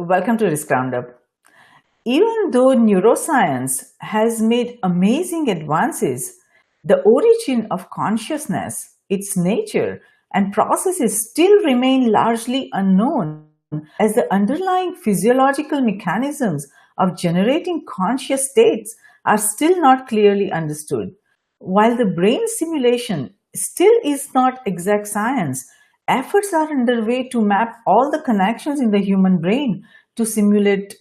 welcome to this Roundup. Even though neuroscience has made amazing advances, the origin of consciousness, its nature, and processes still remain largely unknown, as the underlying physiological mechanisms of generating conscious states are still not clearly understood. While the brain simulation still is not exact science, efforts are underway to map all the connections in the human brain to simulate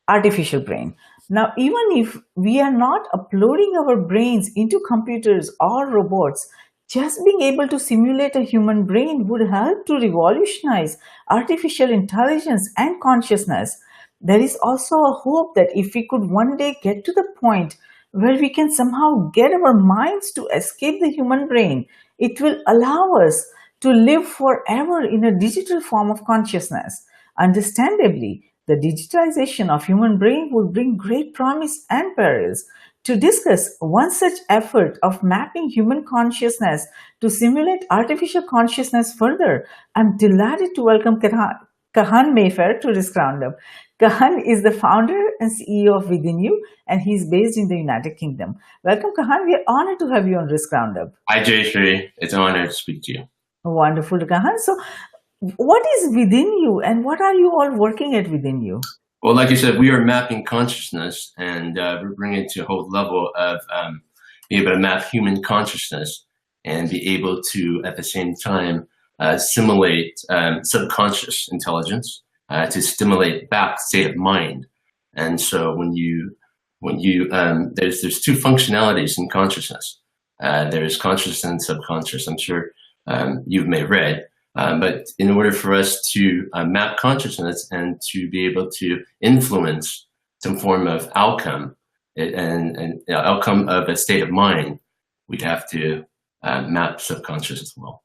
artificial brain. Now, even if we are not uploading our brains into computers or robots, just being able to simulate a human brain would help to revolutionize artificial intelligence and consciousness. There is also a hope that if we could one day get to the point where we can somehow get our minds to escape the human brain, it will allow us to live forever in a digital form of consciousness. Understandably, the digitization of human brain will bring great promise and perils. To discuss one such effort of mapping human consciousness to simulate artificial consciousness further, I'm delighted to welcome Cathán Mayfair to this roundup. Cathán is the founder and CEO of Within You, and he's based in the United Kingdom. Welcome, Cathán. We are honored to have you on Risk Roundup. Hi, Jayshree. It's an honor to speak to you. Wonderful, Cathán. So, what is Within You, and what are you all working at Within You? Well, like you said, we are mapping consciousness, and we're bringing it to a whole level of being able to map human consciousness and be able to, at the same time, simulate subconscious intelligence to stimulate back state of mind. And so there's two functionalities in consciousness. There's conscious and subconscious. I'm sure you may have read. But in order for us to map consciousness and to be able to influence some form of outcome and outcome of a state of mind, we'd have to map subconscious as well.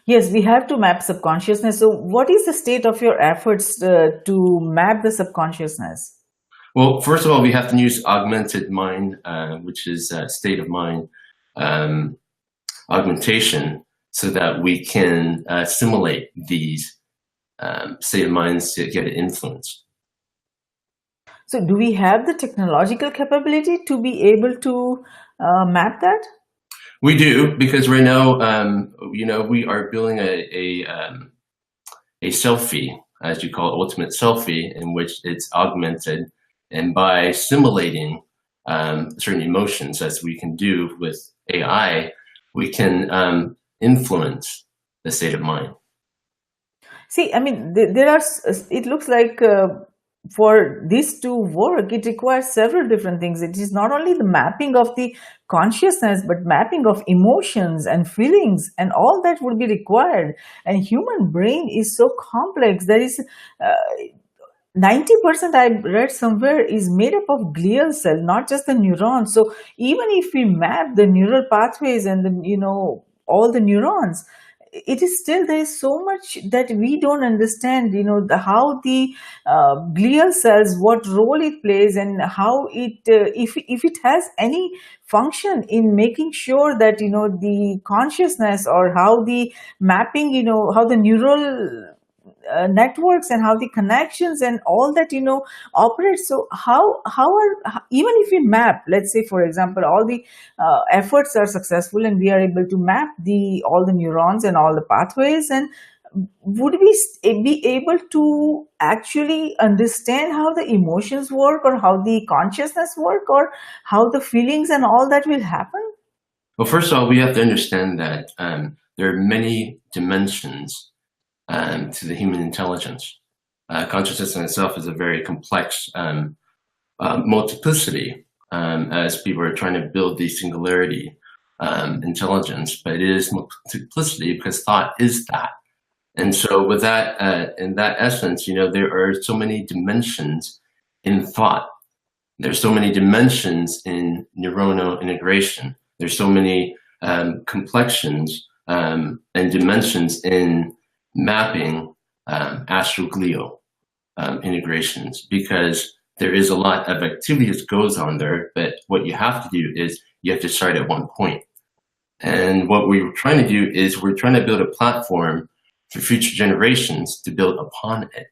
Yes, we have to map subconsciousness. So what is the state of your efforts to map the subconsciousness? Well, first of all, we have to use augmented mind, which is state of mind augmentation, so that we can simulate these state of minds to get influence. So do we have the technological capability to be able to map that? We do, because right now, we are building a selfie, as you call it, ultimate selfie, in which it's augmented. And by simulating certain emotions, as we can do with AI, we can influence the state of mind. See, I mean, it looks like for this to work, it requires several different things. It is not only the mapping of the consciousness, but mapping of emotions and feelings, and all that would be required. And human brain is so complex. There is 90%, I read somewhere, is made up of glial cell, not just the neurons. So even if we map the neural pathways and all the neurons, it is still, there is so much that we don't understand, how the glial cells, what role it plays, and how it, if it has any function in making sure that, the consciousness, or how the mapping, how the neural networks and how the connections and all that operate. So how even if we map, let's say for example, all the efforts are successful and we are able to map all the neurons and all the pathways, and would we be able to actually understand how the emotions work, or how the consciousness work, or how the feelings and all that will happen? Well, first of all, we have to understand that there are many dimensions to the human intelligence. Consciousness in itself is a very complex multiplicity, as people are trying to build the singularity intelligence, but it is multiplicity because thought is that. And so with that, in that essence, there are so many dimensions in thought. There's so many dimensions in neuronal integration. There's so many complexions and dimensions in mapping astroglial integrations, because there is a lot of activity that goes on there, but what you have to do is you have to start at one point. And what we're trying to do is we're trying to build a platform for future generations to build upon it.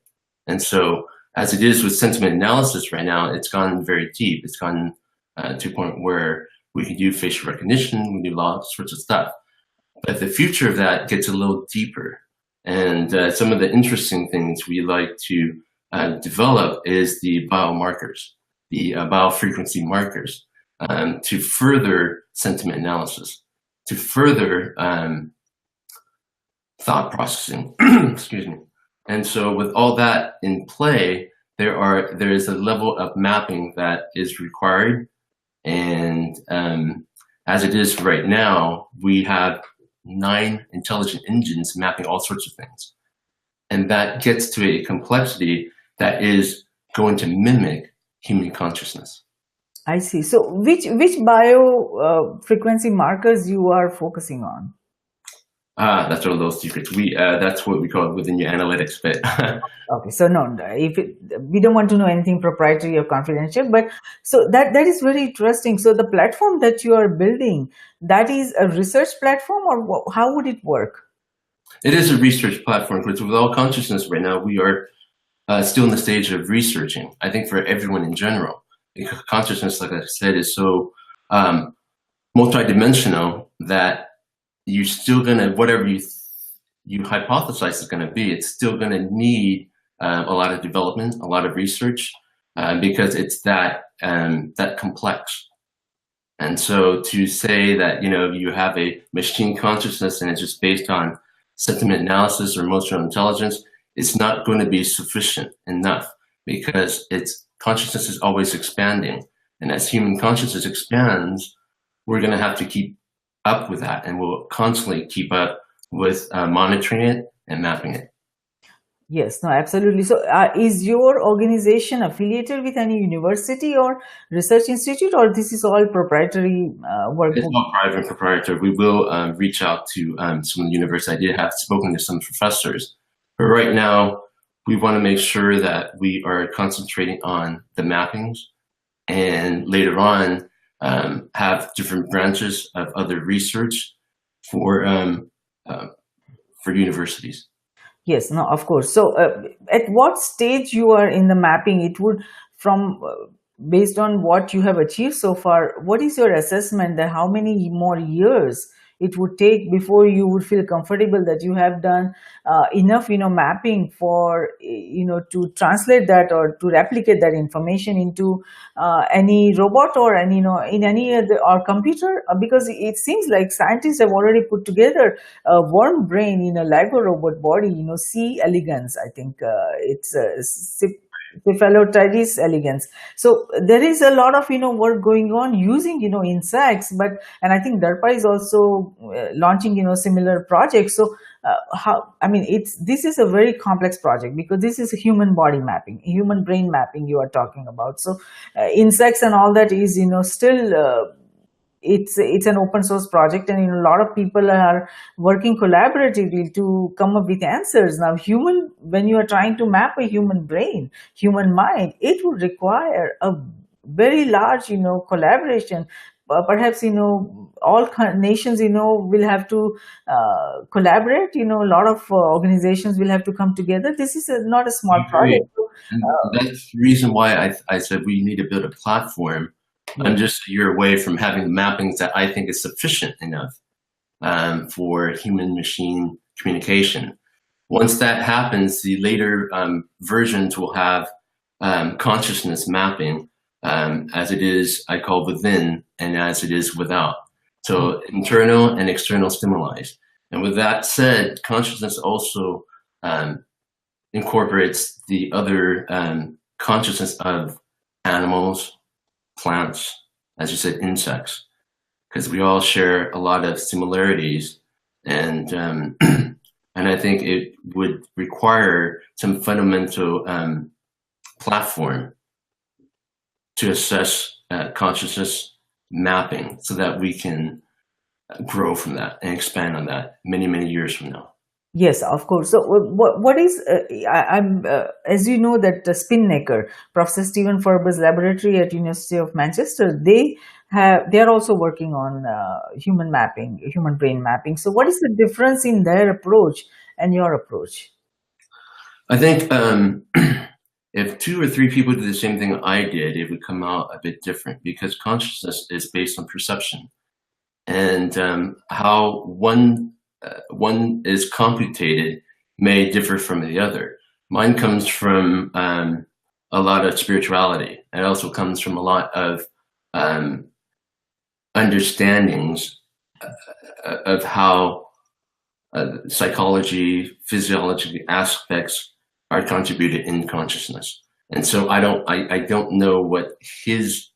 And so, as it is with sentiment analysis right now, it's gone very deep. It's gone to a point where we can do facial recognition, we do all sorts of stuff. But the future of that gets a little deeper. And some of the interesting things we like to develop is the biomarkers, the biofrequency markers, to further sentiment analysis, to further thought processing. Excuse me. And so with all that in play, there is a level of mapping that is required. And as it is right now, we have 9 intelligent engines mapping all sorts of things. And that gets to a complexity that is going to mimic human consciousness. I see. So which bio frequency markers you are focusing on? That's one of those secrets. That's what we call it within your analytics bit. Okay, so no, we don't want to know anything proprietary or confidential, but so that is very interesting. So the platform that you are building, that is a research platform, or how would it work? It is a research platform, because with all consciousness right now, we are still in the stage of researching. I think for everyone in general, because consciousness, like I said, is so multidimensional that you're still gonna, whatever you hypothesize is gonna be, it's still gonna need a lot of development, a lot of research, because it's that complex. And so to say that, you know, you have a machine consciousness and it's just based on sentiment analysis or emotional intelligence, it's not going to be sufficient enough, because consciousness is always expanding. And as human consciousness expands, we're going to have to keep up with that, and we'll constantly keep up with monitoring it and mapping it. Yes, no, absolutely. So is your organization affiliated with any university or research institute, or this is all proprietary work? It's all private and proprietary. We will reach out to some universities. I did have spoken to some professors, but right now we want to make sure that we are concentrating on the mappings, and later on have different branches of other research for universities. Yes, no, of course. So at what stage you are in the mapping? It would, from based on what you have achieved so far, what is your assessment that how many more years it would take before you would feel comfortable that you have done enough, mapping for, to translate that or to replicate that information into any robot or any, in any other or computer? Because it seems like scientists have already put together a worm brain in a Lego robot body, C. elegans, I think it's Cephalotidis elegans. So there is a lot of work going on using insects, and I think DARPA is also launching similar projects. So this is a very complex project, because this is human body mapping, human brain mapping you are talking about. So insects and all that is still. It's an open source project, and a lot of people are working collaboratively to come up with answers. Now, when you are trying to map a human brain, human mind, it would require a very large, collaboration. Perhaps all nations will have to collaborate. A lot of organizations will have to come together. This is not a small project. That's the reason why I said we need to build a platform. I'm just a year away from having mappings that I think is sufficient enough for human-machine communication. Once that happens, the later versions will have consciousness mapping, as it is, I call within, and as it is without. So internal and external stimuli. And with that said, consciousness also incorporates the other consciousness of animals, plants, as you said, insects, because we all share a lot of similarities, and and I think it would require some fundamental platform to assess consciousness mapping, so that we can grow from that and expand on that many years from now. Yes, of course. So, what is I'm as you know that Spinnaker, Professor Stephen Ferber's laboratory at University of Manchester, they are also working on human mapping, human brain mapping. So, what is the difference in their approach and your approach? I think if two or three people did the same thing I did, it would come out a bit different because consciousness is based on perception, and how one is computated may differ from the other. Mine comes from a lot of spirituality. It also comes from a lot of um, understandings of how psychology, physiology aspects are contributed in consciousness. And so I don't know what his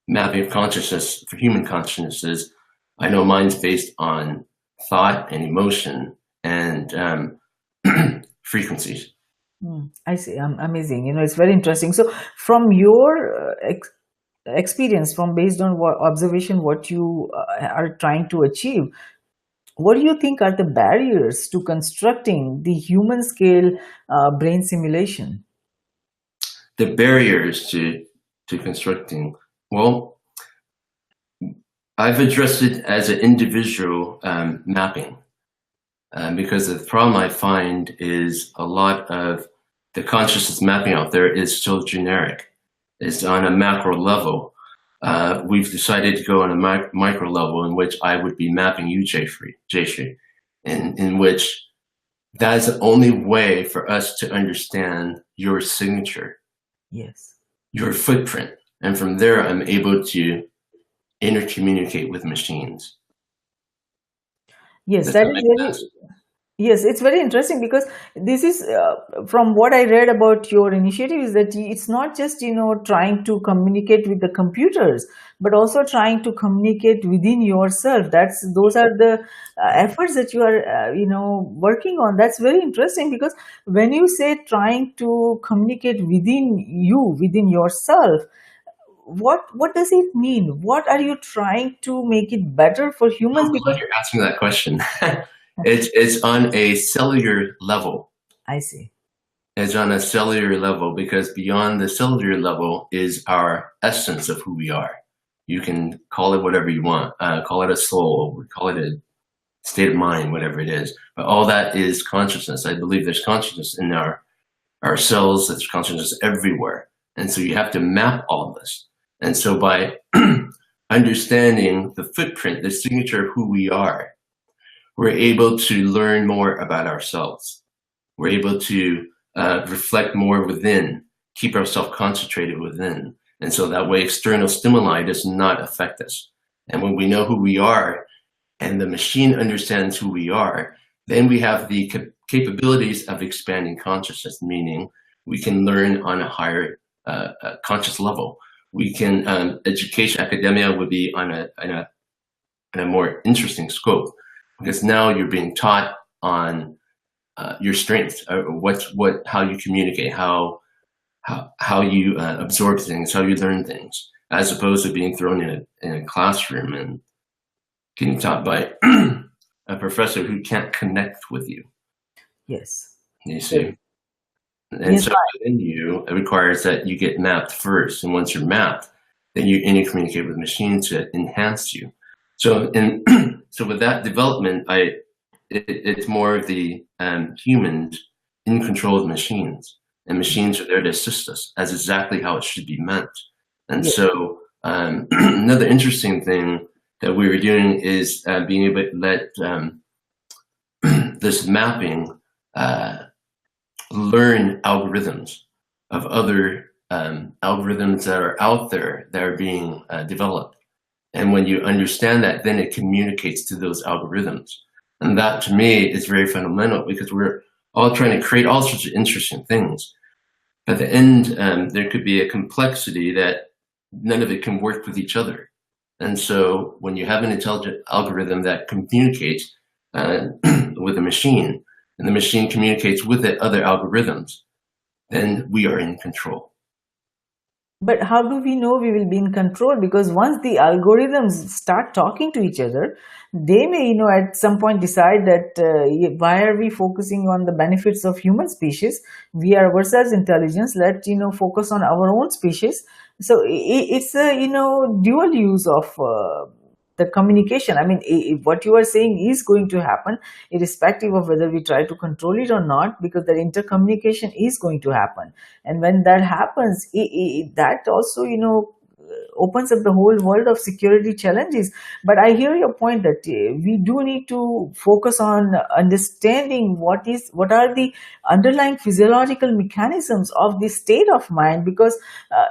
mapping of consciousness for human consciousness is. I know mine's based on thought and emotion and frequencies. I see. Amazing. It's very interesting. So, from your experience, from based on what observation, what you are trying to achieve, what do you think are the barriers to constructing the human scale brain simulation? The barriers to constructing, well, I've addressed it as an individual mapping because the problem I find is a lot of the consciousness mapping out there is still generic. It's on a macro level. We've decided to go on a micro level in which I would be mapping you, Jayshree, in which that is the only way for us to understand your signature, Yes. your footprint. And from there, I'm able to intercommunicate with machines. Yes, Does that that is make very. sense? Yes, it's very interesting because this is from what I read about your initiative is that it's not just trying to communicate with the computers, but also trying to communicate within yourself. Those are the efforts that you are working on. That's very interesting because when you say trying to communicate within yourself, what does it mean? What are you trying to make it better for humans? I'm glad Because you're asking that question. It's on a cellular level. I see. It's on a cellular level because beyond the cellular level is our essence of who we are. You can call it whatever you want. Call it a soul, call it a state of mind, whatever it is. But all that is consciousness. I believe there's consciousness in our cells. There's consciousness everywhere. And so you have to map all this. And so by understanding the footprint, the signature of who we are, we're able to learn more about ourselves. We're able to reflect more within, keep ourselves concentrated within. And so that way external stimuli does not affect us. And when we know who we are and the machine understands who we are, then we have the capabilities of expanding consciousness, meaning we can learn on a higher conscious level. We can, education, academia would be on a more interesting scope because now you're being taught on your strengths, how you communicate, how you absorb things, how you learn things, as opposed to being thrown in a classroom and getting taught by a professor who can't connect with you. Yes. You see? And Yes. so within you, it requires that you get mapped first. And once you're mapped, then you intercommunicate with machines to enhance you. So so with that development, it's more of the humans in control of machines. And machines are there to assist us as exactly how it should be meant. And Yes. so another interesting thing that we were doing is being able to let this mapping learn algorithms of other algorithms that are out there that are being developed. And when you understand that, then it communicates to those algorithms. And that to me is very fundamental because we're all trying to create all sorts of interesting things. At the end, there could be a complexity that none of it can work with each other. And so when you have an intelligent algorithm that communicates with a machine, and the machine communicates with the other algorithms, then we are in control. But how do we know we will be in control? Because once the algorithms start talking to each other, they may, at some point decide that why are we focusing on the benefits of human species? We are ourselves intelligence. Let focus on our own species. So it's a dual use of the communication, I mean, what you are saying is going to happen irrespective of whether we try to control it or not, because the intercommunication is going to happen. And when that happens, that also, opens up the whole world of security challenges. But I hear your point that we do need to focus on understanding what are the underlying physiological mechanisms of this state of mind. Because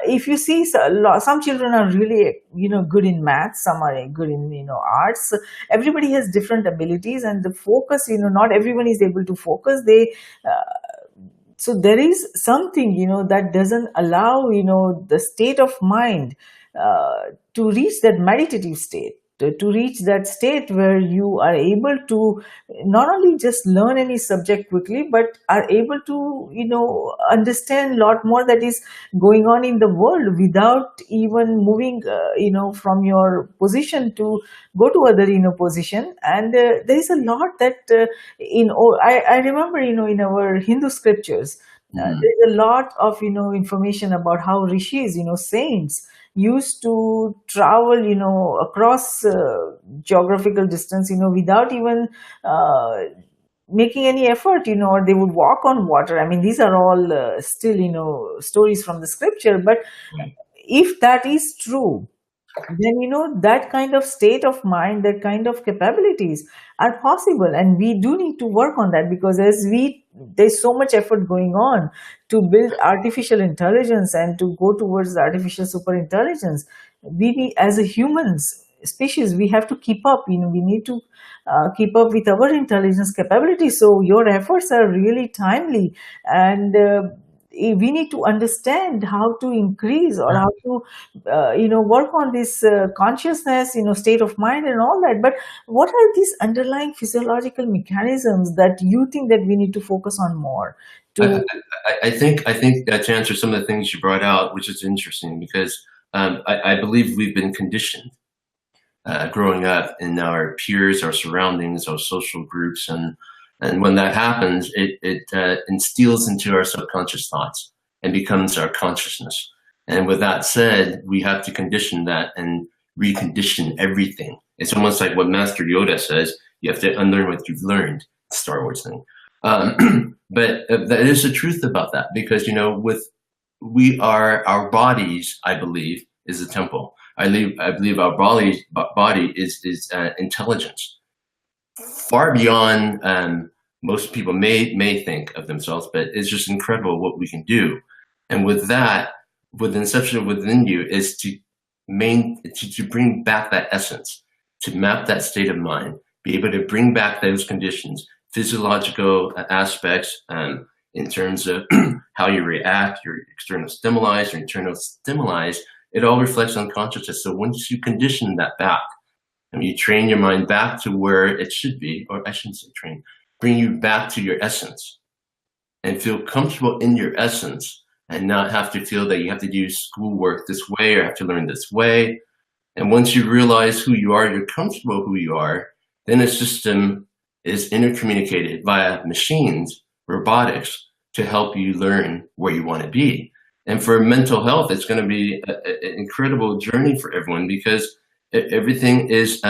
if you see, some children are really good in math, some are good in arts. Everybody has different abilities, and the focus, not everyone is able to focus. So there is something that doesn't allow the state of mind to reach that meditative state, to reach that state where you are able to not only just learn any subject quickly, but are able to understand a lot more that is going on in the world without even moving from your position to go to other position. And there is a lot that I remember in our Hindu scriptures, there's a lot of information about how rishis, saints, used to travel across geographical distance without even making any effort, or they would walk on water. I mean, these are all still stories from the scripture. But if that is true, then that kind of state of mind, that kind of capabilities are possible, and we do need to work on that. Because there's so much effort going on to build artificial intelligence and to go towards artificial super intelligence. We need, as a humans species, we have to keep up. We need to keep up with our intelligence capabilities. So your efforts are really timely, and we need to understand how to increase, or how to work on this consciousness, state of mind and all that. But what are these underlying physiological mechanisms that you think that we need to focus on more to I think that to answer some of the things you brought out, which is interesting, because I believe we've been conditioned growing up in our peers, our surroundings, our social groups, and when that happens, it instills into our subconscious thoughts and becomes our consciousness. And with that said, we have to condition that and recondition everything. It's almost like what Master Yoda says: you have to unlearn what you've learned. Star Wars thing. But that is the truth about that, because our bodies, I believe, is a temple. I believe our body is intelligence, far beyond most people may think of themselves. But it's just incredible what we can do. And with that, with the inception within you, is to bring back that essence, to map that state of mind, be able to bring back those conditions, physiological aspects, in terms of how you react, your external stimuli, your internal stimuli. It all reflects on consciousness. So once you condition that back, and you train your mind back to where it should be, or I shouldn't say train, bring you back to your essence, and feel comfortable in your essence, and not have to feel that you have to do schoolwork this way or have to learn this way. And once you realize who you are, you're comfortable who you are, then a system is intercommunicated via machines, robotics, to help you learn where you want to be. And for mental health, it's going to be an incredible journey for everyone, because everything is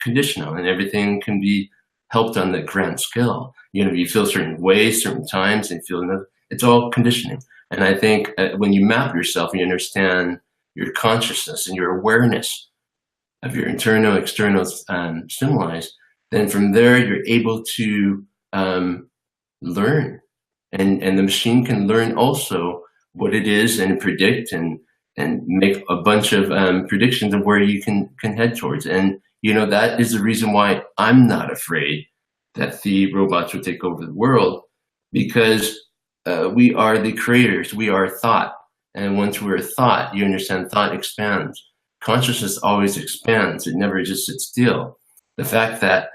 conditional, and everything can be helped on the grand scale. You feel certain ways, certain times, and feel another. It's all conditioning. And I think when you map yourself, you understand your consciousness and your awareness of your internal, external stimuli, then from there you're able to learn, and the machine can learn also what it is, and predict and make a bunch of predictions of where you can head towards. And that is the reason why I'm not afraid that the robots will take over the world, because we are the creators. We are thought, and once we're thought, you understand, thought expands. Consciousness always expands. It never just sits still. The fact that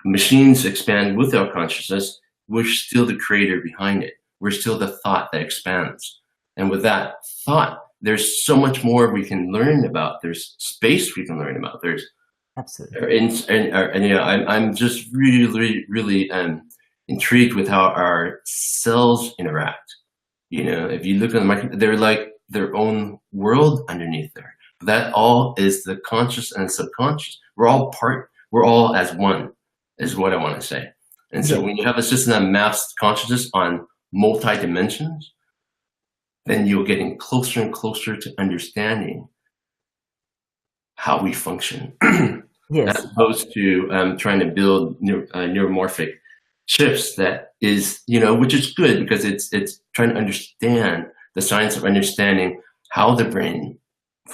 machines expand with our consciousness, we're still the creator behind it. We're still the thought that expands. And with that thought, there's so much more we can learn about. There's space we can learn about. There's absolutely. I'm just really intrigued with how our cells interact. If you look at the micro, they're like their own world underneath there. That all is the conscious and subconscious. we're all as one, is what I want to say. And so Yes. when you have a system that maps consciousness on multi-dimensions, then you're getting closer and closer to understanding how we function, Yes. as opposed to trying to build neuromorphic chips that is, which is good because it's trying to understand the science of understanding how the brain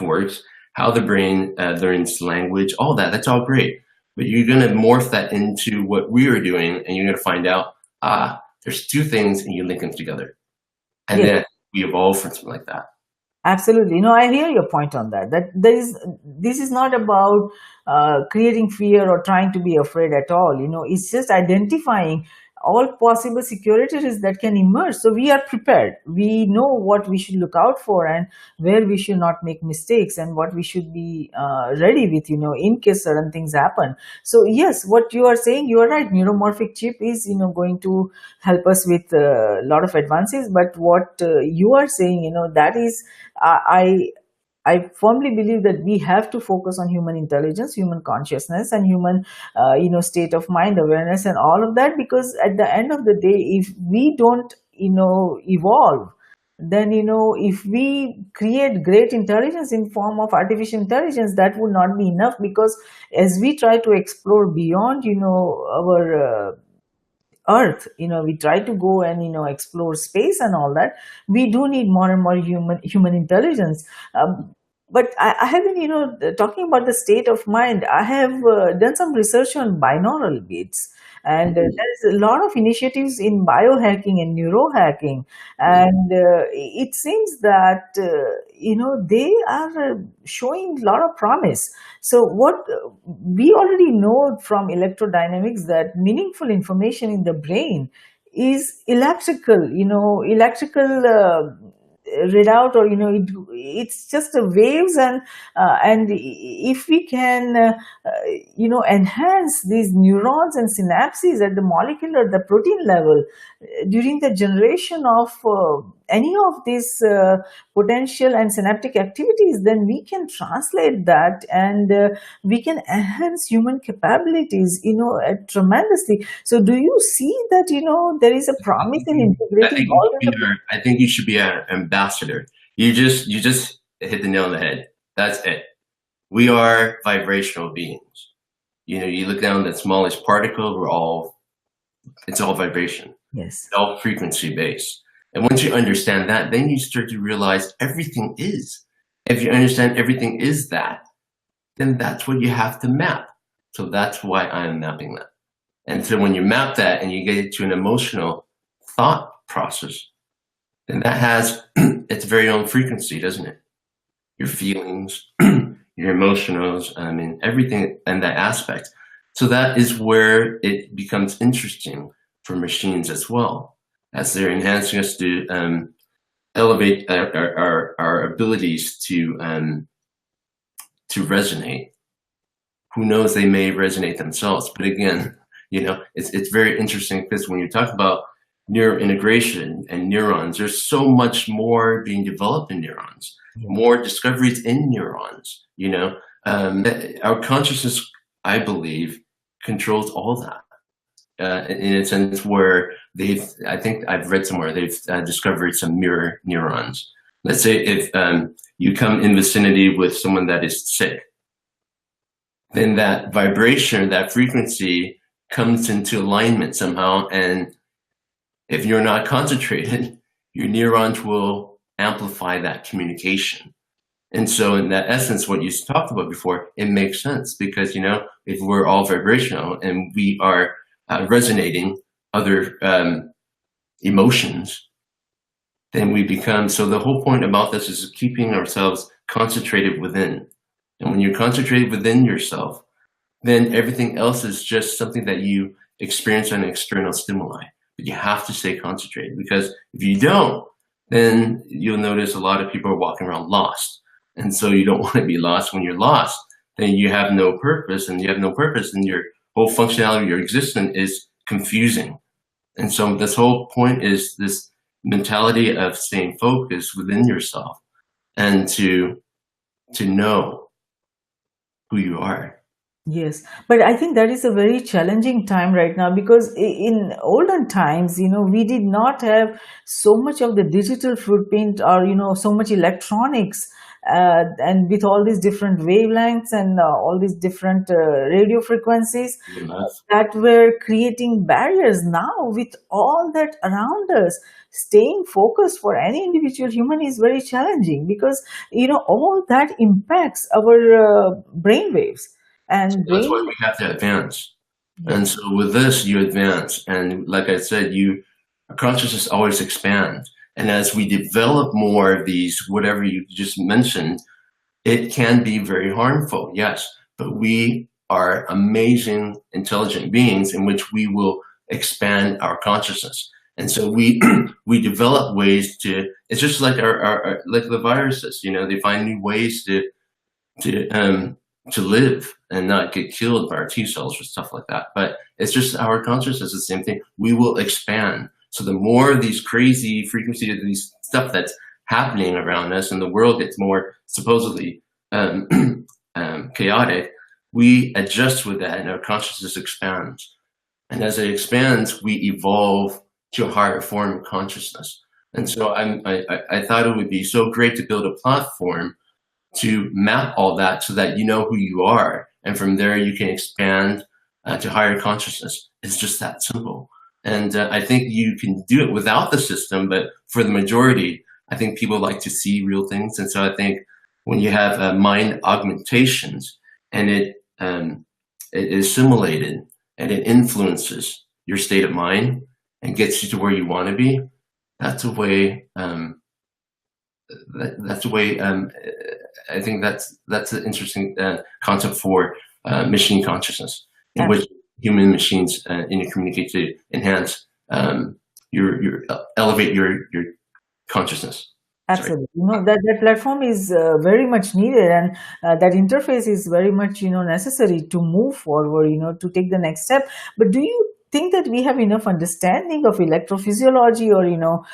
works, how the brain learns language, all that. That's all great. But you're going to morph that into what we are doing, and you're going to find out, there's two things, and you link them together. And Yes. then we evolve from something like that. Absolutely. I hear your point on that. That this is not about creating fear or trying to be afraid at all. It's just identifying all possible security risks that can emerge. So we are prepared. We know what we should look out for and where we should not make mistakes and what we should be ready with, in case certain things happen. So yes, what you are saying, you are right. Neuromorphic chip is, going to help us with a lot of advances. But what you are saying, that is, I I firmly believe that we have to focus on human intelligence, human consciousness, and human, state of mind awareness, and all of that. Because at the end of the day, if we don't, evolve, then if we create great intelligence in form of artificial intelligence, that would not be enough. Because as we try to explore beyond, our earth, we try to go and explore space and all that, we do need more and more human intelligence. But I have been, talking about the state of mind. I have done some research on binaural beats, and there's a lot of initiatives in biohacking and neurohacking, and it seems that they are showing a lot of promise. So what we already know from electrodynamics, that meaningful information in the brain is electrical readout, or it's just a waves. And if we can enhance these neurons and synapses at the molecular, the protein level, during the generation of any of these potential and synaptic activities, then we can translate that, and we can enhance human capabilities tremendously. So do you see that there is a promise in integrating all the I think you should be an ambassador. You just hit the nail on the head. That's it. We are vibrational beings. You look down the smallest particle, it's all vibration. Yes. It's all frequency based. And once you understand that, then you start to realize everything is. If you understand everything is that, then that's what you have to map. So that's why I'm mapping that. And so when you map that and you get to an emotional thought process, then that has its very own frequency, doesn't it? Your feelings, your emotionals, everything in that aspect. So that is where it becomes interesting for machines as well, as they're enhancing us to elevate our abilities to resonate. Who knows, they may resonate themselves. But again, it's very interesting, because when you talk about neurointegration and neurons, there's so much more being developed in neurons, more discoveries in neurons. Our consciousness, I believe, controls all that. In a sense where I think I've read somewhere, they've discovered some mirror neurons. Let's say if you come in vicinity with someone that is sick, then that vibration, that frequency comes into alignment somehow. And if you're not concentrated, your neurons will amplify that communication. And so in that essence, what you talked about before, it makes sense, because, if we're all vibrational and we are resonating other emotions, then we become, so the whole point about this is keeping ourselves concentrated within. And when you're concentrated within yourself, then everything else is just something that you experience on external stimuli. But you have to stay concentrated, because if you don't, then you'll notice a lot of people are walking around lost. And so you don't want to be lost. When you're lost, then you have no purpose, and you have no purpose, and your whole functionality of your existence is confusing. And so this whole point is this mentality of staying focused within yourself, and to know who you are. Yes, but I think that is a very challenging time right now because in olden times, we did not have so much of the digital footprint or, so much electronics, and with all these different wavelengths and all these different radio frequencies EMF. that were creating barriers. Now, with all that around us, staying focused for any individual human is very challenging because, all that impacts our brain waves and That's why brain. we have to advance. And Yes, so with this, you advance. And like I said, consciousness always expands. And as we develop more of these, whatever you just mentioned, it can be very harmful, yes. But we are amazing, intelligent beings in which we will expand our consciousness. And so we we develop ways to. It's just like our like the viruses. They find new ways to um, to live and not get killed by our T cells or stuff like that. But it's just our consciousness is the same thing. We will expand. So the more these crazy frequencies, these stuff that's happening around us, and the world gets more supposedly um, chaotic, we adjust with that, and our consciousness expands. And as it expands, we evolve to a higher form of consciousness. And so I thought it would be so great to build a platform to map all that so that you know who you are. And from there, you can expand to higher consciousness. It's just that simple. And I think you can do it without the system, but for the majority, I think people like to see real things. And so I think when you have mind augmentations and it is simulated and it influences your state of mind and gets you to where you want to be, that's a way. That's a way. I think that's an interesting concept for machine consciousness, in which human machines communicate to enhance your elevate your consciousness. Sorry. absolutely. That platform is very much needed, and that interface is very much necessary to move forward. To take the next step. But do you think that we have enough understanding of electrophysiology or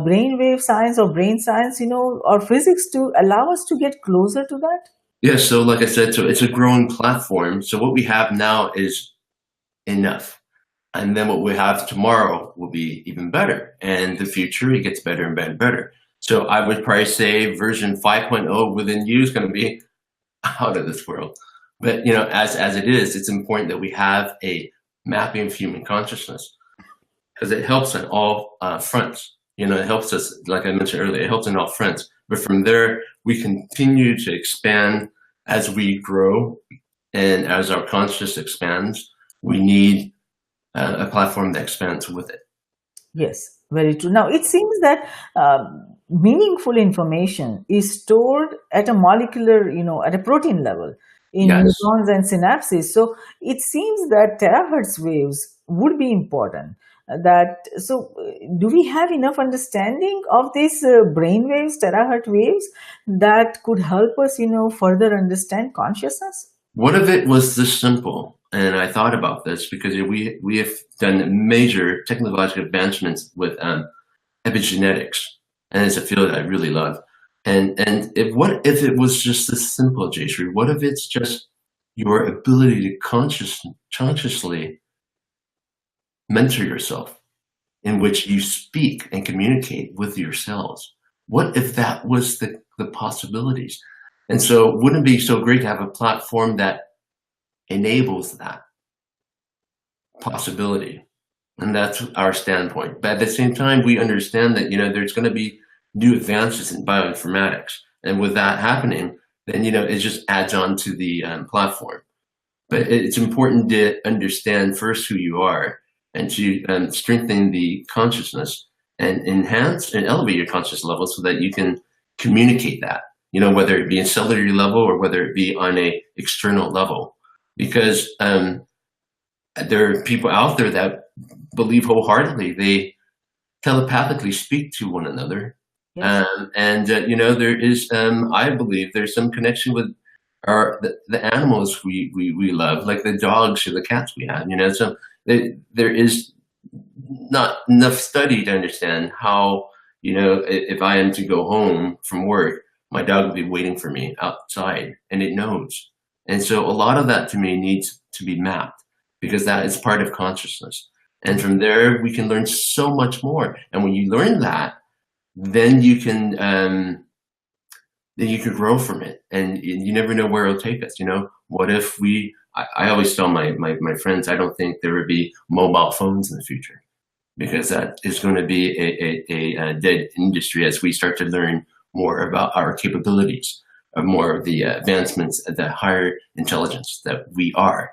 brainwave science or brain science, or physics to allow us to get closer to that? Yeah. So, like I said, so it's a growing platform. So what we have now is enough. And then what we have tomorrow will be even better. And the future, it gets better and better and better. So I would probably say version 5.0 within you is going to be out of this world. But, as it is, it's important that we have a mapping of human consciousness because it helps on all fronts. It helps us, like I mentioned earlier, it helps on all fronts. But from there, we continue to expand as we grow and as our consciousness expands. We need a platform that expands with it. Yes, very true. Now, it seems that meaningful information is stored at a molecular, at a protein level in Yes. neurons and synapses. So it seems that terahertz waves would be important. Do we have enough understanding of these brain waves, terahertz waves, that could help us, further understand consciousness? What if it was this simple? And I thought about this because we have done major technological advancements with epigenetics, and it's a field I really love. And what if it was just this simple, Jayshree? What if it's just your ability to consciously mentor yourself, in which you speak and communicate with your cells? What if that was the possibilities? And so wouldn't it be so great to have a platform that enables that possibility? And that's our standpoint. But at the same time, we understand that, there's going to be new advances in bioinformatics. And with that happening, then, it just adds on to the platform. But it's important to understand first who you are and to strengthen the consciousness and enhance and elevate your conscious level so that you can communicate that, whether it be a cellular level or whether it be on a external level. Because there are people out there that believe wholeheartedly, they telepathically speak to one another. Yes. There is, I believe there's some connection with the animals we love, like the dogs or the cats we have, so there is not enough study to understand how, if I am to go home from work, my dog will be waiting for me outside and it knows. And so a lot of that to me needs to be mapped because that is part of consciousness. And from there, we can learn so much more. And when you learn that, then you can grow from it, and you never know where it'll take us. What if I always tell my friends, I don't think there would be mobile phones in the future, because that is going to be a dead industry as we start to learn more about our capabilities, of more of the advancements at the higher intelligence that we are.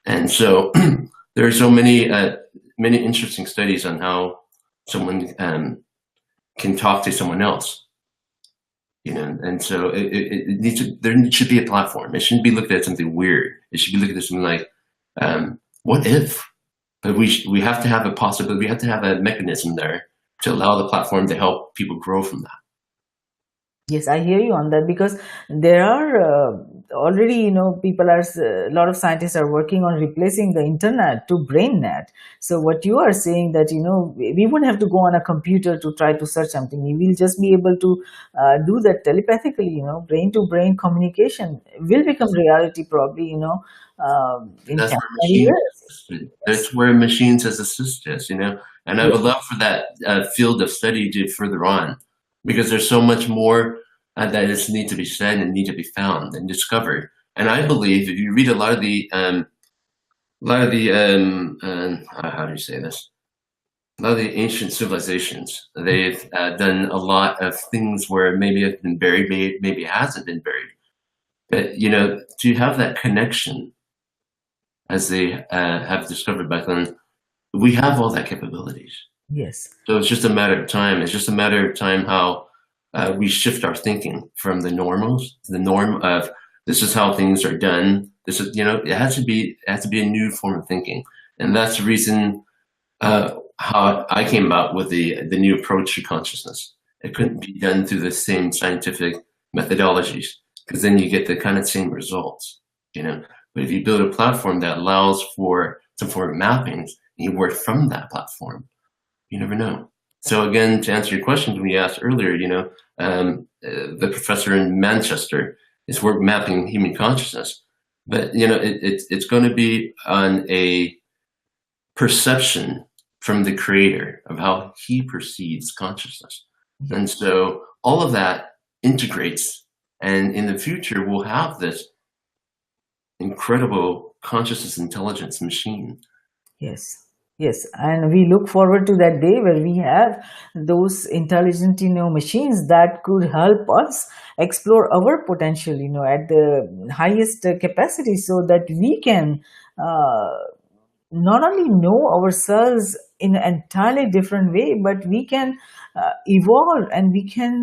And so there are so many interesting studies on how someone can talk to someone else. And so there should be a platform. It shouldn't be looked at as something weird. It should be looked at as something like, what if? But we have to have a possibility. We have to have a mechanism there to allow the platform to help people grow from that. Yes, I hear you on that, because there are already, people are, a lot of scientists are working on replacing the internet to BrainNet. So what you are saying that, we wouldn't have to go on a computer to try to search something. We will just be able to do that telepathically, brain to brain communication will become reality probably, in That's 10 where machines, years. that's where machines has assisted us, and I would love for that field of study to further on, because there's so much more that is need to be said and need to be found and discovered. And I believe if you read a lot of the how do you say this? A lot of the ancient civilizations, they've done a lot of things where maybe it's been buried, maybe it hasn't been buried. But to have that connection, as they have discovered back then, we have all that capabilities. Yes. So it's just a matter of time. It's just a matter of time how we shift our thinking from the norm of this is how things are done. This is, it has to be a new form of thinking, and that's the reason how I came about with the new approach to consciousness. It couldn't be done through the same scientific methodologies, because then you get the kind of same results, But if you build a platform that allows for some form of mappings, and you work from that platform, you never know. So again, to answer your question we asked earlier, the professor in Manchester is mapping human consciousness, but it's going to be on a perception from the creator of how he perceives consciousness. And so all of that integrates, and in the future we'll have this incredible consciousness intelligence machine. Yes, and we look forward to that day where we have those intelligent, machines that could help us explore our potential, at the highest capacity, so that we can not only know ourselves in an entirely different way, but we can evolve, and we can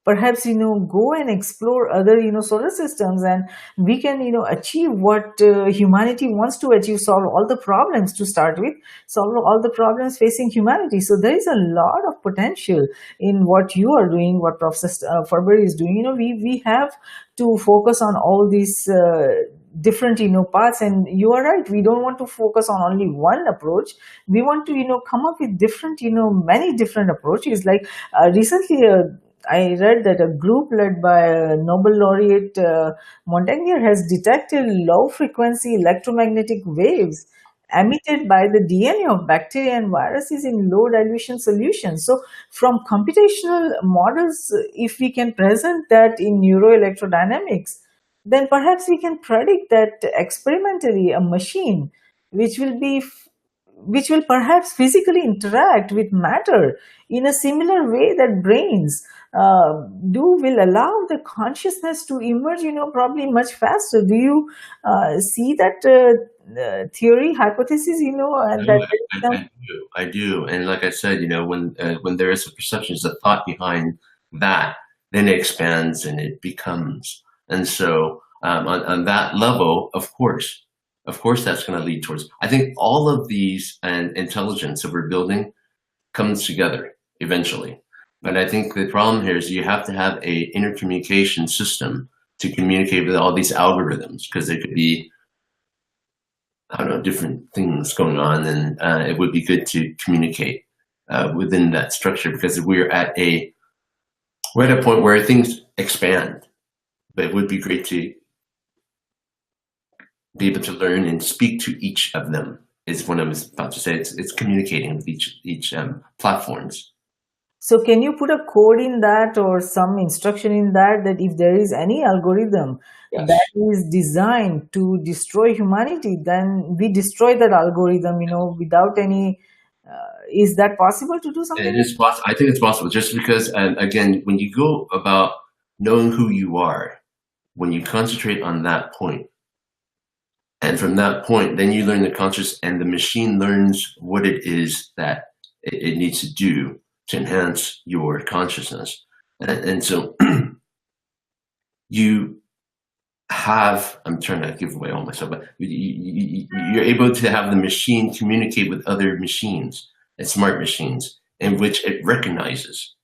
perhaps go and explore other solar systems, and we can achieve what humanity wants to achieve, solve all the problems to start with, solve all the problems facing humanity. So there is a lot of potential in what you are doing, what Professor Ferber is doing. We have to focus on all these different paths, and you are right, we don't want to focus on only one approach. We want to come up with different many different approaches. Like recently I read that a group led by Nobel laureate Montagnier has detected low frequency electromagnetic waves emitted by the DNA of bacteria and viruses in low dilution solutions. So from computational models, if we can present that in neuroelectrodynamics, then perhaps we can predict that experimentally a machine which will perhaps physically interact with matter in a similar way that brains will allow the consciousness to emerge, probably much faster. Do you see that theory, hypothesis, I do. And like I said, when there is a perception, there's a thought behind that, then it expands and it becomes. And so on that level, of course, that's going to lead towards, I think all of these and intelligence that we're building comes together eventually. But I think the problem here is you have to have a intercommunication system to communicate with all these algorithms, because there could be, I don't know, different things going on, and it would be good to communicate within that structure, because we're at a point where things expand, but it would be great to be able to learn and speak to each of them is what I was about to say. It's communicating with each platforms. So can you put a code in that or some instruction in that, that if there is any algorithm that Yes, is designed to destroy humanity, then we destroy that algorithm, without any, is that possible to do something it like is possible. I think it's possible just because, again, when you go about knowing who you are, when you concentrate on that point, and from that point, then you learn the conscious, and the machine learns what it is that it needs to do to enhance your consciousness. And so you have, I'm trying to give away all myself, but you're able to have the machine communicate with other machines and smart machines in which it recognizes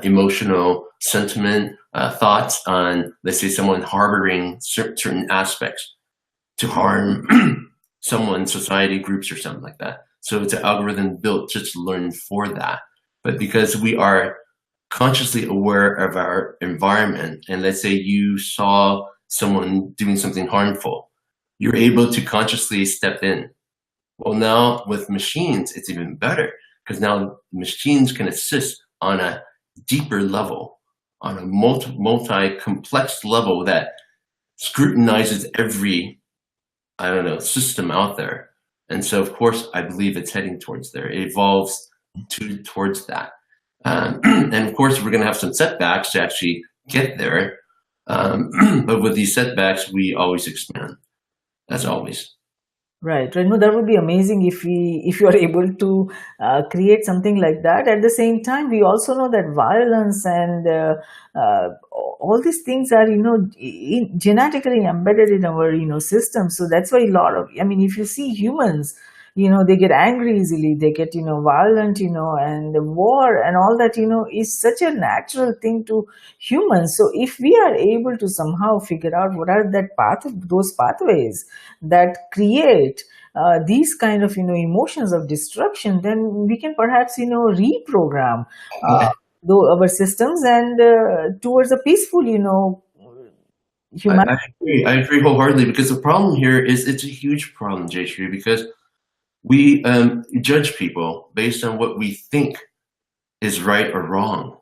emotional sentiment, thoughts on, let's say, someone harboring certain aspects to harm someone, society, groups, or something like that. So it's an algorithm built just to learn for that. But because we are consciously aware of our environment, and let's say you saw someone doing something harmful, you're able to consciously step in. Well, now with machines, it's even better because now machines can assist on a deeper level, on a multi-complex level that scrutinizes every, I don't know, system out there. And so, of course, I believe it's heading towards there. It evolves towards that. And of course, we're going to have some setbacks to actually get there. But with these setbacks, we always expand, as always. Right, right. No, that would be amazing if you are able to create something like that. At the same time, we also know that violence and all these things are genetically embedded in our system. So that's why a lot of, I mean, if you see humans, they get angry easily, they get violent, and the war and all that is such a natural thing to humans. So if we are able to somehow figure out what are those pathways that create these kind of emotions of destruction, then we can perhaps reprogram our systems and towards a peaceful humanity. I agree. I agree wholeheartedly because the problem here is it's a huge problem, Jayshree, because we judge people based on what we think is right or wrong.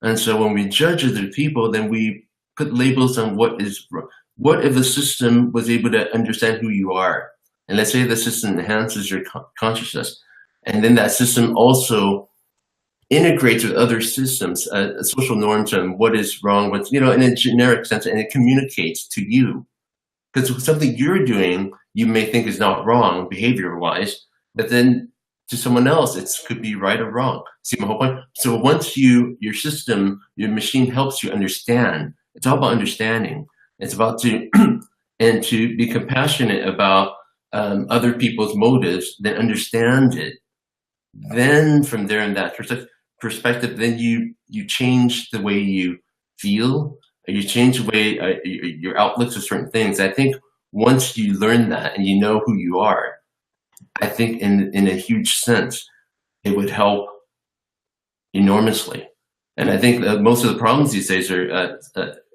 And so when we judge other people, then we put labels on what is wrong. What if the system was able to understand who you are? And let's say the system enhances your consciousness, and then that system also integrates with other systems, social norms on what is wrong, what's, in a generic sense, and it communicates to you. Because something you're doing, you may think is not wrong behavior-wise, but then to someone else, it could be right or wrong. See my whole point? So once your system, your machine helps you understand, it's all about understanding. It's about to, and to be compassionate about other people's motives, then understand it. Then from there, in that perspective, then you change the way you feel, you change the way your outlooks of certain things. I think once you learn that and you know who you are, I think in a huge sense, it would help enormously. And I think most of the problems these days are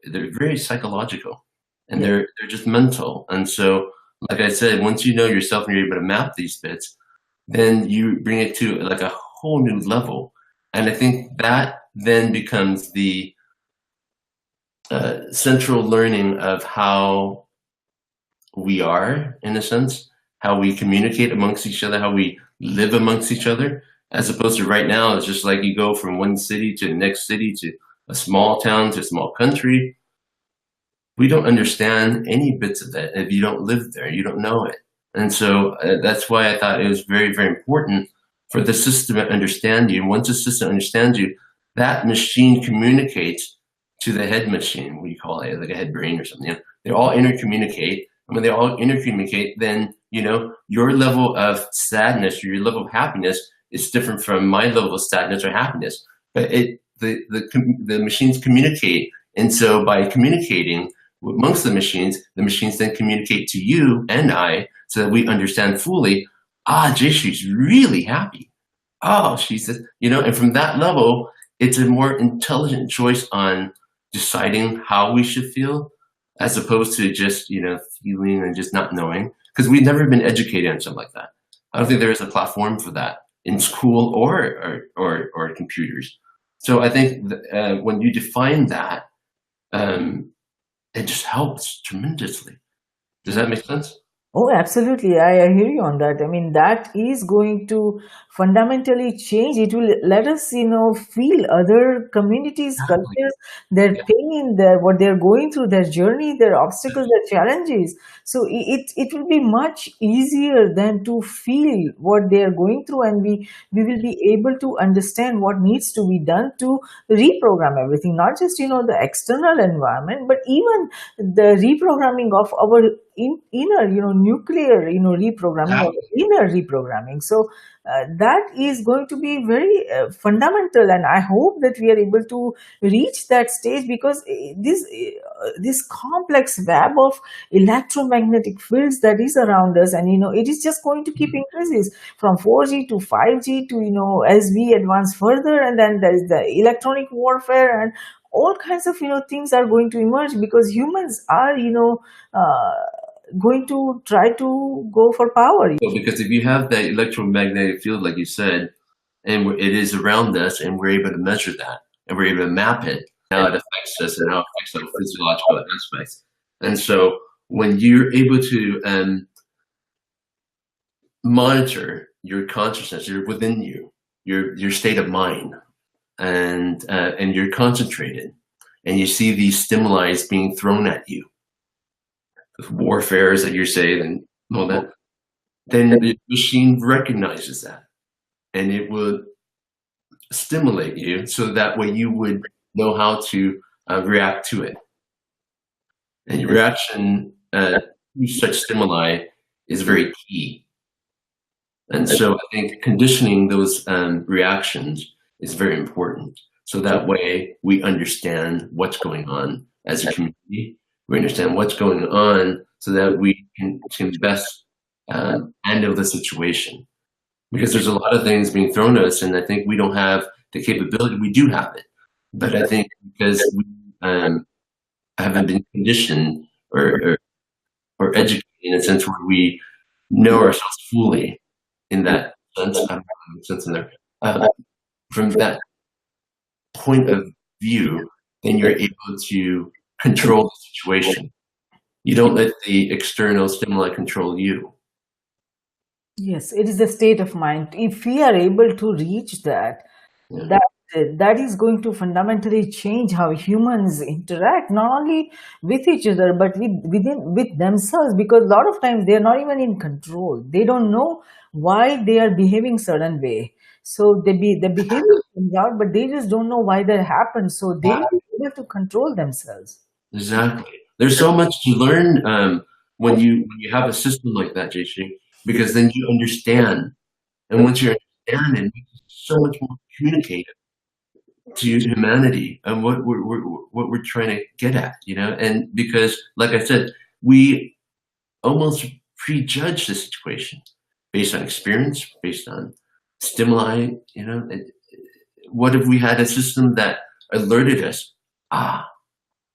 they're very psychological, and they're just mental. And so, like I said, once you know yourself and you're able to map these bits, then you bring it to like a whole new level. And I think that then becomes the central learning of how we are, in a sense, how we communicate amongst each other, how we live amongst each other, as opposed to right now, it's just like you go from one city to the next city to a small town to a small country. We don't understand any bits of that. If you don't live there, you don't know it. And so that's why I thought it was very, very important for the system to understand you. And once the system understands you, that machine communicates to the head machine, what do you call it, like a head brain or something. They all intercommunicate. And when they all intercommunicate, then, your level of sadness or your level of happiness is different from my level of sadness or happiness. But the machines communicate. And so by communicating amongst the machines then communicate to you and I so that we understand fully, Jayshree's really happy. Oh, she says, and from that level, it's a more intelligent choice on deciding how we should feel, as opposed to just, feeling and just not knowing, because we've never been educated on something like that. I don't think there is a platform for that in school or computers. So I think when you define that, um, it just helps tremendously. Does that make sense? Oh, absolutely. I hear you on that. I mean, that is going to fundamentally change. It will let us, feel other communities, Exactly. cultures, their Yeah. pain, what they're going through, their journey, their obstacles, their challenges. So it will be much easier than to feel what they are going through, and we will be able to understand what needs to be done to reprogram everything, not just, the external environment, but even the reprogramming of our inner, nuclear, reprogramming or Exactly. inner reprogramming. So that is going to be very fundamental, and I hope that we are able to reach that stage, because this complex web of electromagnetic fields that is around us, and it is just going to keep Mhm. increases from 4G to 5G to, as we advance further, and then there is the electronic warfare, and all kinds of, things are going to emerge, because humans are, going to try to go for power. So because if you have that electromagnetic field, like you said, and it is around us, and we're able to measure that, and we're able to map it, how it affects us and how it affects our physiological aspects. And so when you're able to monitor your consciousness, you're within you, your state of mind, and you're concentrated, and you see these stimuli being thrown at you, warfares that you're saying, and all that, then the machine recognizes that, and it will stimulate you so that way you would know how to react to it. And your reaction to such stimuli is very key. And so I think conditioning those reactions is very important. So that way we understand what's going on as a community. We understand what's going on so that we can best handle the situation. Because there's a lot of things being thrown at us, and I think we don't have the capability. We do have it, but I think because we haven't been conditioned or educated in a sense where we know ourselves fully in that sense. I don't know if that makes sense in there. From that point of view, then you're able to control the situation. You don't let the external stimuli control you. Yes, it is a state of mind. If we are able to reach that, Yeah. that that is going to fundamentally change how humans interact, not only with each other, but with themselves. Because a lot of times they are not even in control. They don't know why they are behaving certain way. So the behavior comes out, but they just don't know why that happened. So they will be able to control themselves. Exactly. There's so much to learn when you have a system like that, JC, because then you understand, and once you understand, it makes you so much more communicative to humanity and what we're trying to get at, and because, like I said, we almost prejudge the situation based on experience, based on stimuli. What if we had a system that alerted us?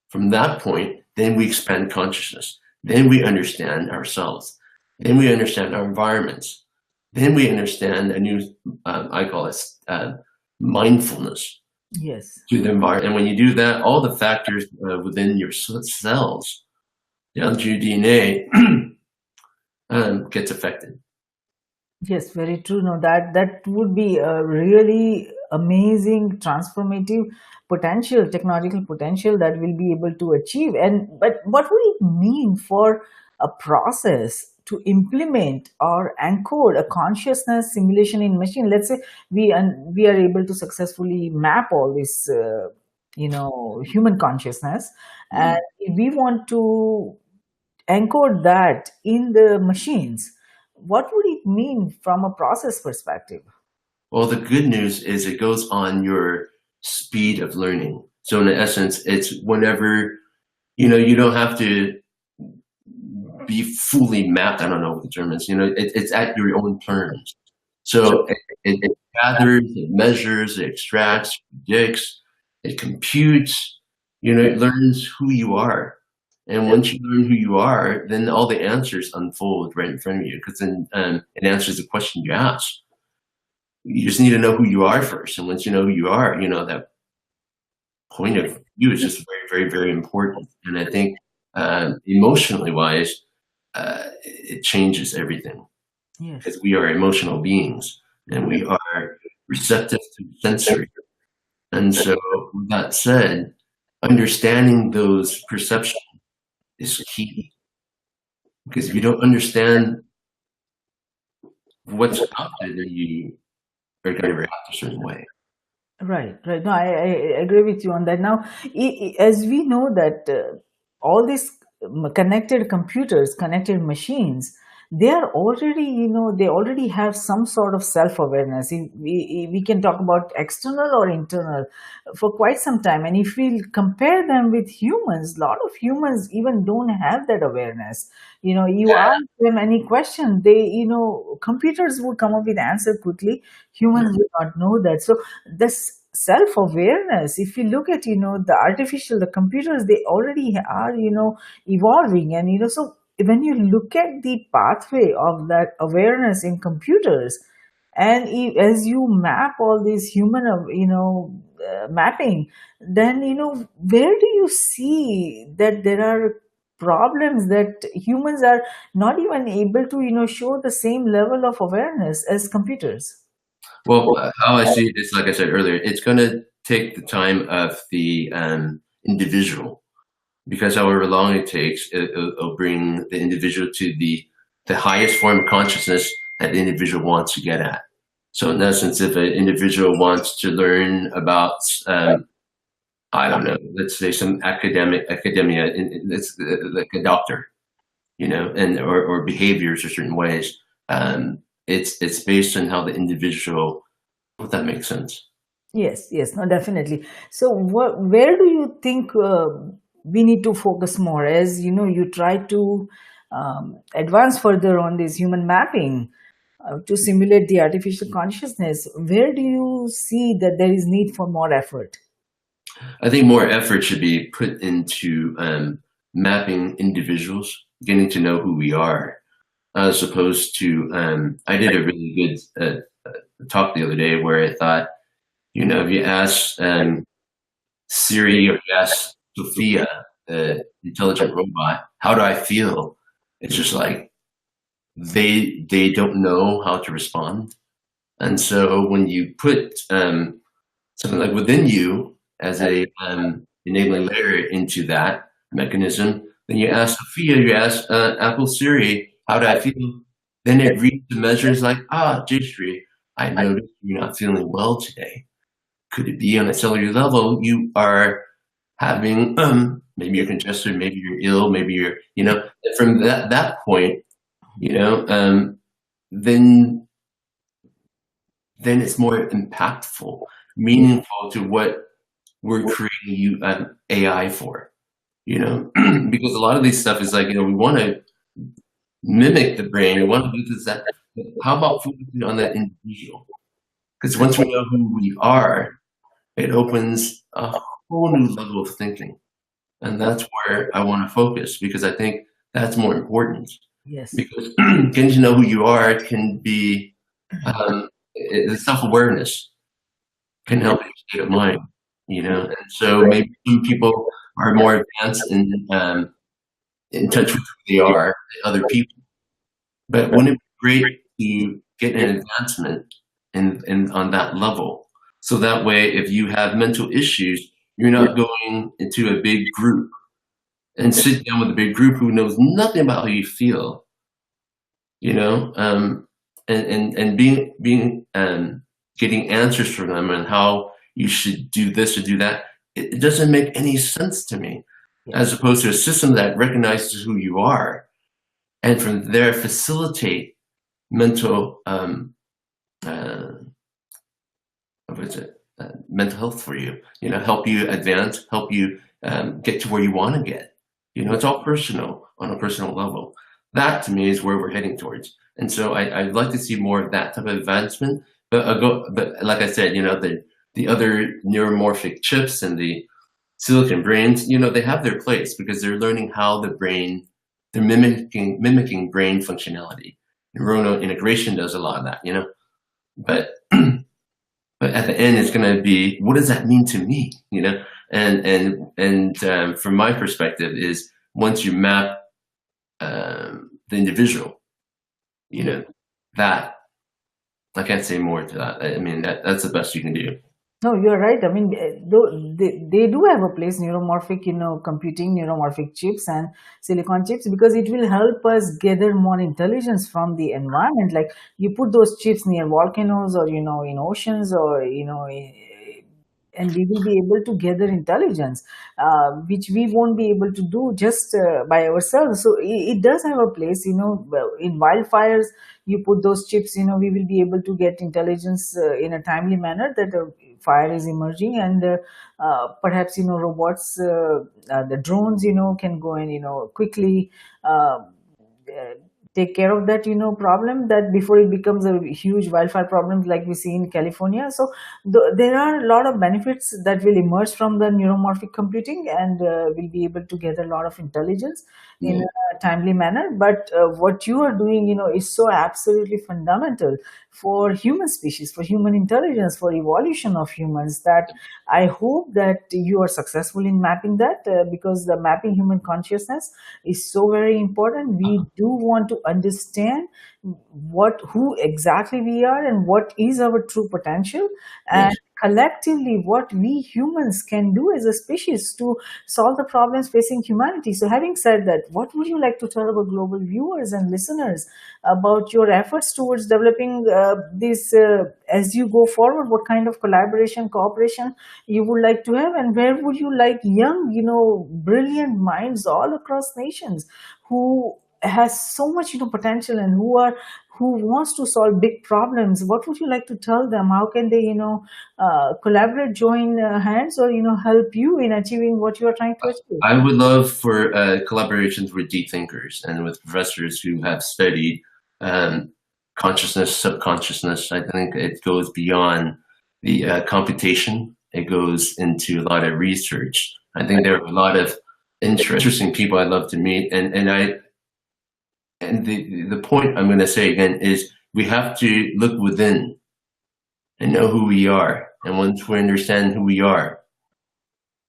From that point, then we expand consciousness. Then we understand ourselves. Then we understand our environments. Then we understand a new, I call it mindfulness Yes. to the environment. And when you do that, all the factors within your cells, down to your DNA, gets affected. Yes, very true. No, that would be a really amazing transformative potential, technological potential that we'll be able to achieve. And but what would it mean for a process to implement or encode a consciousness simulation in machine? Let's say we are able to successfully map all this, human consciousness, and Mm. if we want to encode that in the machines, what would it mean from a process perspective? Well, the good news is it goes on your speed of learning. So in essence, it's whenever, you don't have to be fully mapped. I don't know what the term is. It's at your own terms. So it gathers, it measures, it extracts, predicts, it computes. It learns who you are. And once you learn who you are, then all the answers unfold right in front of you, because then it answers the question you ask. You just need to know who you are first. And once you know who you are, you know, that point of view is just very, very, very important. And I think emotionally wise, it changes everything. Yes. Because we are emotional beings and we are receptive to sensory. And so, with that said, understanding those perceptions is key. Because if you don't understand what's out there, then you are going to react a certain way. Right, right. No, I agree with you on that. Now, as we know that all these connected computers, connected machines, they are already, they already have some sort of self-awareness. We can talk about external or internal for quite some time. And if we compare them with humans, a lot of humans even don't have that awareness. You ask them any question, computers will come up with answer quickly. Humans will not know that. So this self-awareness, if you look at the computers, they already are evolving. And so when you look at the pathway of that awareness in computers, and as you map all these human mapping, then where do you see that there are problems that humans are not even able to show the same level of awareness as computers? Well, how I see it is, like I said earlier, it's going to take the time of the individual, because however long it takes, it'll bring the individual to the highest form of consciousness that the individual wants to get at. So in essence, if an individual wants to learn about, I don't know, let's say some academia, it's like a doctor, and or behaviors or certain ways. It's based on how the individual, if that makes sense. Yes, yes, no, definitely. So, where do you think we need to focus more as you try to advance further on this human mapping to simulate the artificial consciousness? Where do you see that there is need for more effort? I think more effort should be put into mapping individuals, getting to know who we are, as opposed to. I did a really good talk the other day where I thought, if you ask Siri or you ask Sophia, the intelligent robot, how do I feel? It's just like they don't know how to respond. And so when you put something like within you as a enabling layer into that mechanism, then you ask Sophia, you ask Apple Siri, how do I feel? Then it reads the measures like, Jayshree, I noticed you're not feeling well today. Could it be on a cellular level you are having maybe you're congested, maybe you're ill, maybe you're from that point, then it's more impactful, meaningful to what we're creating AI for, because a lot of these stuff is like, we want to mimic the brain, we want to do this, that. How about focusing on that individual? Because once we know who we are, it opens a whole new level of thinking. And that's where I want to focus, because I think that's more important. Yes. Because getting to know who you are can be the self-awareness can help your state of mind, and so maybe some people are more advanced in touch with who they are than other people. But wouldn't it be great to get an advancement in on that level? So that way, if you have mental issues, you're not going into a big group and sit down with a big group who knows nothing about how you feel, and being getting answers from them and how you should do this or do that. It doesn't make any sense to me, as opposed to a system that recognizes who you are, and from there facilitate mental mental health for you, help you advance, help you get to where you want to get. It's all personal on a personal level. That to me is where we're heading towards. And so I'd like to see more of that type of advancement. But like I said, the other neuromorphic chips and the silicon brains, they have their place because they're learning how the brain, they're mimicking brain functionality. Neuronal integration does a lot of that. But but at the end, it's going to be, what does that mean to me? And from my perspective, is once you map the individual, that I can't say more to that. I mean, that's the best you can do. No, you're right. I mean, they do have a place, neuromorphic, computing, neuromorphic chips and silicon chips, because it will help us gather more intelligence from the environment. Like you put those chips near volcanoes or, in oceans or, and we will be able to gather intelligence, which we won't be able to do just by ourselves. So it does have a place, well, in wildfires. You put those chips, we will be able to get intelligence in a timely manner that a fire is emerging, and perhaps robots, the drones, can go and quickly take care of that problem, that before it becomes a huge wildfire problem like we see in California. So there are a lot of benefits that will emerge from the neuromorphic computing, and we'll be able to gather a lot of intelligence in a timely manner. But what you are doing is so absolutely fundamental for human species, for human intelligence, for evolution of humans, that I hope that you are successful in mapping that, because the mapping human consciousness is so very important. We do want to understand who exactly we are and what is our true potential, and Yes. collectively what we humans can do as a species to solve the problems facing humanity. So having said that, what would you like to tell our global viewers and listeners about your efforts towards developing this, as you go forward? What kind of collaboration, cooperation you would like to have, and where would you like young, brilliant minds all across nations who has so much potential, and who wants to solve big problems? What would you like to tell them? How can they collaborate, join hands, or help you in achieving what you are trying to achieve? I would love for collaborations with deep thinkers and with professors who have studied consciousness, subconsciousness. I think it goes beyond the computation. It goes into a lot of research. I think there are a lot of interesting people I'd love to meet, and the point I'm going to say again is we have to look within and know who we are. And once we understand who we are,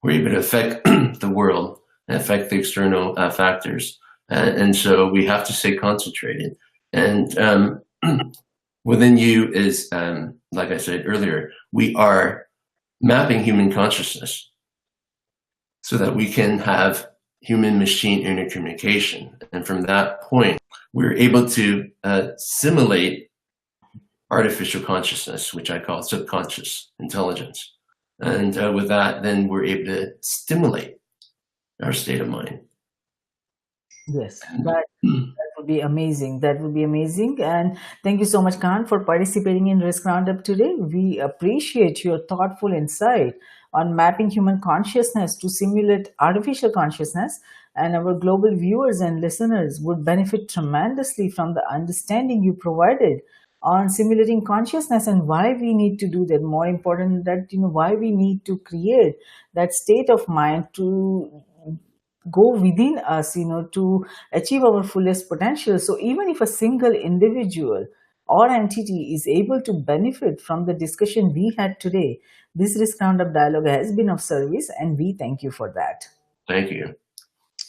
we're able to affect the world and affect the external factors. And so we have to stay concentrated. And within you is, like I said earlier, we are mapping human consciousness so that we can have human-machine intercommunication. And from that point, we're able to simulate artificial consciousness, which I call subconscious intelligence. And with that, then we're able to stimulate our state of mind. Yes, that would be amazing. That would be amazing. And thank you so much, Khan, for participating in Risk Roundup today. We appreciate your thoughtful insight on mapping human consciousness to simulate artificial consciousness. And our global viewers and listeners would benefit tremendously from the understanding you provided on simulating consciousness and why we need to do that. More important, that why we need to create that state of mind to go within us, to achieve our fullest potential. So even if a single individual or entity is able to benefit from the discussion we had today, this Risk Roundup dialogue has been of service, and we thank you for that. Thank you.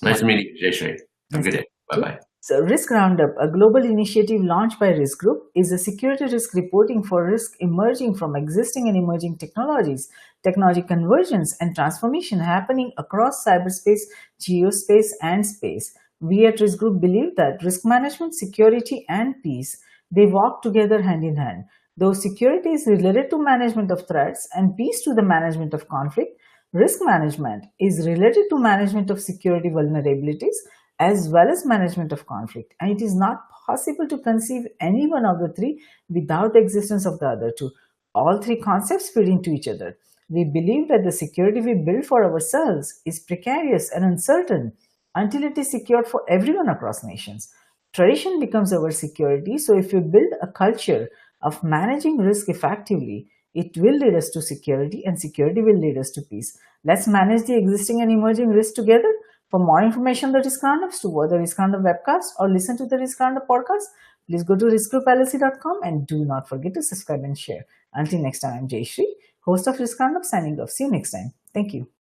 Nice meeting you, Jayshree. Have a good day. Bye-bye. So Risk Roundup, a global initiative launched by Risk Group, is a security risk reporting for risk emerging from existing and emerging technologies, technology convergence and transformation happening across cyberspace, geospace, and space. We at Risk Group believe that risk management, security, and peace, they walk together hand in hand. Though security is related to management of threats and peace to the management of conflict, risk management is related to management of security vulnerabilities as well as management of conflict. And it is not possible to conceive any one of the three without the existence of the other two. All three concepts feed into each other. We believe that the security we build for ourselves is precarious and uncertain until it is secured for everyone across nations. Tradition becomes our security, so if we build a culture of managing risk effectively, It will lead us to security, and security will lead us to peace. Let's manage the existing and emerging risks together. For more information on the Risk Roundups, to watch the Risk Roundup webcast or listen to the Risk Roundup podcast, please go to riskgroupllc.com and do not forget to subscribe and share. Until next time, I'm Jay Shri, host of Risk Roundup, signing off. See you next time. Thank you.